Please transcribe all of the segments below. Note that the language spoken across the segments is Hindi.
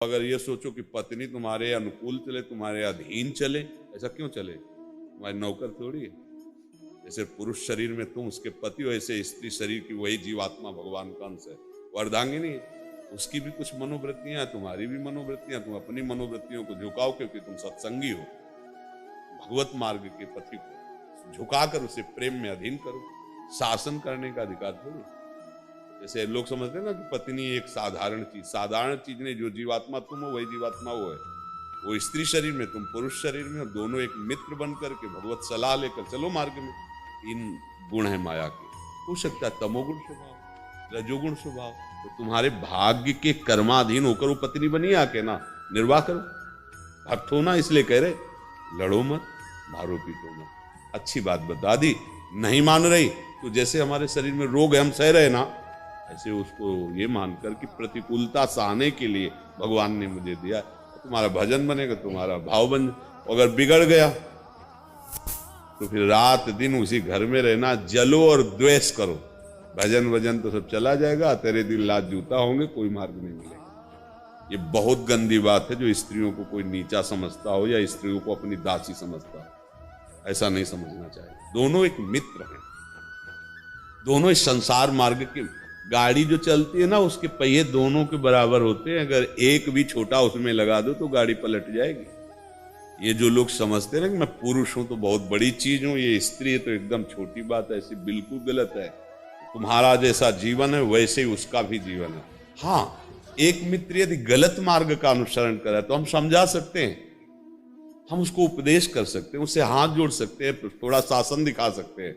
अगर ये सोचो कि पत्नी तुम्हारे अनुकूल चले, तुम्हारे अधीन चले, ऐसा क्यों चले? तुम्हारी नौकर थोड़ी है। जैसे पुरुष शरीर में तुम उसके पति हो, ऐसे स्त्री शरीर की वही जीवात्मा भगवान का अंश है, वो अर्धांगिनी है। उसकी भी कुछ मनोवृत्तियां, तुम्हारी भी मनोवृत्तियां। तुम अपनी मनोवृत्तियों को झुकाओ क्योंकि तुम सत्संगी हो। भगवत मार्ग के पति को झुकाकर उसे प्रेम में अधीन करो। शासन करने का अधिकार थोड़ी। जैसे लोग समझते हैं ना कि पत्नी एक साधारण चीज नहीं। जो जीवात्मा तुम हो वही जीवात्मा वो है। वो स्त्री शरीर में, तुम पुरुष शरीर में, और दोनों एक मित्र बन करके भगवत सलाह लेकर चलो मार्ग में। इन गुण है माया के। हो सकता है तमोगुण स्वभाव, रजोगुण स्वभाव, तो तुम्हारे भाग्य के कर्माधीन होकर वो पत्नी बनी आके ना निर्वाह करो। भक्त हो ना, इसलिए कह रहे लड़ो मत, मारो पीटो मत। अच्छी बात बता दी, नहीं मान रही तो जैसे हमारे शरीर में रोग है हम सह रहे ना, ऐसे उसको ये मानकर कि प्रतिकूलता सहने के लिए भगवान ने मुझे दिया। तुम्हारा भजन बनेगा, तुम्हारा भाव बन। अगर बिगड़ गया तो फिर रात दिन उसी घर में रहना, जलो और द्वेष करो। भजन वजन तो सब चला जाएगा, तेरे दिल लात जूता होंगे, कोई मार्ग नहीं मिलेगा। ये बहुत गंदी बात है जो स्त्रियों को कोई नीचा समझता हो या स्त्रियों को अपनी दासी समझता हो। ऐसा नहीं समझना चाहिए। दोनों एक मित्र हैं, दोनों इस संसार मार्ग की गाड़ी जो चलती है ना, उसके पहिए दोनों के बराबर होते हैं। अगर एक भी छोटा उसमें लगा दो तो गाड़ी पलट जाएगी। ये जो लोग समझते हैं ना कि मैं पुरुष हूं तो बहुत बड़ी चीज हूं, ये स्त्री है तो एकदम छोटी बात है, ऐसी बिल्कुल गलत है। तुम्हारा जैसा जीवन है वैसे ही उसका भी जीवन है। हाँ, एक मित्र यदि गलत मार्ग का अनुसरण करे तो हम समझा सकते हैं, हम उसको उपदेश कर सकते हैं, उससे हाथ जोड़ सकते हैं, थोड़ा शासन दिखा सकते हैं।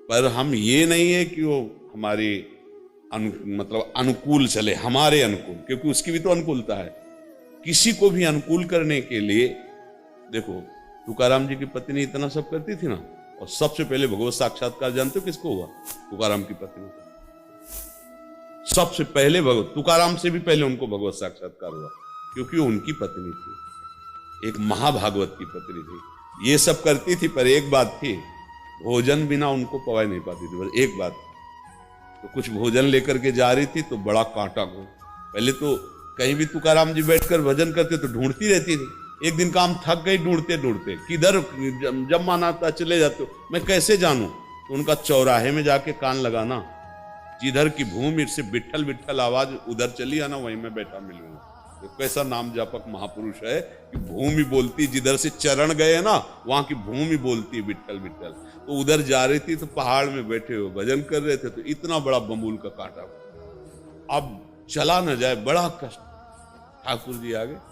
पर हम ये नहीं है कि वो हमारी मतलब अनुकूल चले, हमारे अनुकूल, क्योंकि उसकी भी तो अनुकूलता है। किसी को भी अनुकूल करने के लिए देखो, तुकाराम जी की पत्नी इतना सब करती थी ना, और सबसे पहले भगवत साक्षात्कार जानते हो किसको हुआ? तुकाराम की पत्नी को। सबसे पहले भगवत, तुकाराम से भी पहले उनको भगवत साक्षात्कार हुआ, क्योंकि उनकी पत्नी थी, एक महाभागवत की पत्नी थी। ये सब करती थी, पर एक बात थी, भोजन बिना उनको पवा नहीं पाती थी। बस एक बात, तो कुछ भोजन लेकर के जा रही थी तो बड़ा कांटा को। पहले तो कहीं भी तुकाराम जी बैठकर भजन करते तो ढूंढती रहती थी। एक दिन काम थक गई ढूंढते ढूंढते, किधर जब मन आता चले जाते हो, मैं कैसे जानूं? तो उनका चौराहे में जाके कान लगाना, जिधर की भूमि से विट्ठल विट्ठल आवाज उधर चली आना, वहीं मैं बैठा मिलूंगा। तो कैसा नाम जापक महापुरुष है कि भूमि बोलती, जिधर से चरण गए ना वहां की भूमि बोलती विट्ठल विट्ठल। तो उधर जा रही थी तो पहाड़ में बैठे हो भजन कर रहे थे, तो इतना बड़ा बमूल का कांटा, अब चला न जाए, बड़ा कष्ट। ठाकुर जी आगे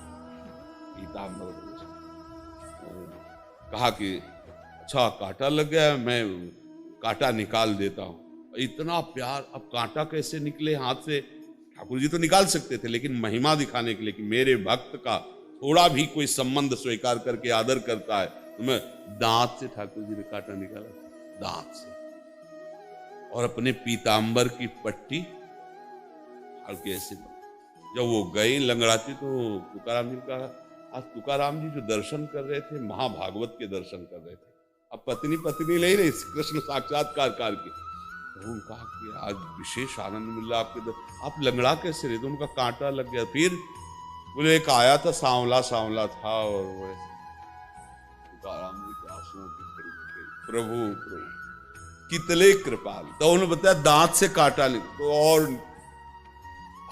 कहा कि अच्छा कांटा लग गया, मैं कांटा निकाल देता हूं। इतना प्यार, अब कांटा कैसे निकले हाथ से? ठाकुर जी तो निकाल सकते थे, लेकिन महिमा दिखाने के लिए कि मेरे भक्त का थोड़ा भी कोई संबंध स्वीकार करके आदर करता है, तो मैं दांत से, ठाकुर जी ने कांटा निकाला दांत से, और अपने पीतांबर की पट्टी हल्के ऐसे। जब वो गई लंगड़ाती तो तुकाराम जी का, आज तुकाराम जी जो दर्शन कर रहे थे, महाभागवत के दर्शन कर रहे थे। अब पत्नी पत्नी ले रही, कृष्ण साक्षात्कार की, तो उनका कि आज विशेष आनंद मिल रहा आपके आप लंगड़ा कैसे रहे? तो उनका कांटा लग गया। फिर बोले एक आया था, सांवला सांवला था, और वो तुकाराम जी के आंसुओं की प्रभु प्रभु कितने कृपाल। तो उन्होंने बताया दांत से कांटा ले। तो और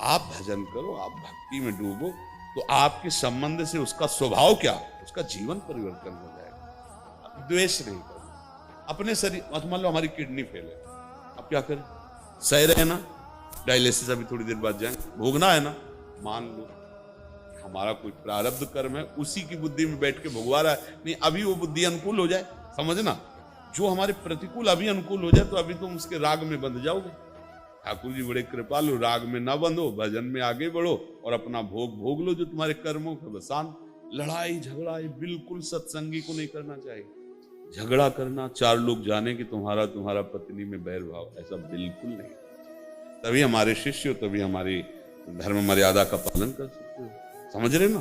आप भजन करो, आप भक्ति में डूबो, तो आपके संबंध से उसका स्वभाव क्या, उसका जीवन परिवर्तन हो जाएगा। द्वेष नहीं करना अपने शरीर। मान लो हमारी किडनी फेल है, अब क्या करें? सह रहे ना, डायलिसिस अभी थोड़ी देर बाद जाए, भोगना है ना। मान लो हमारा कोई प्रारब्ध कर्म है, उसी की बुद्धि में बैठ के भोगवा रहा है। नहीं, अभी वो बुद्धि अनुकूल हो जाए, समझना, जो हमारे प्रतिकूल अभी अनुकूल हो जाए, तो अभी तुम उसके राग में बंध जाओगे। ठाकुर जी बड़े कृपालु, राग में ना बंधो, भजन में आगे बढ़ो और अपना भोग भोग लो जो तुम्हारे कर्मों का बसान। लड़ाई झगड़ा ये बिल्कुल सत्संगी को नहीं करना चाहिए। झगड़ा करना, चार लोग जाने कि तुम्हारा पत्नी में बैर भाव, ऐसा बिल्कुल नहीं। तभी हमारे शिष्य, तभी हमारी धर्म मर्यादा का पालन कर सकते हो। समझ रहे ना?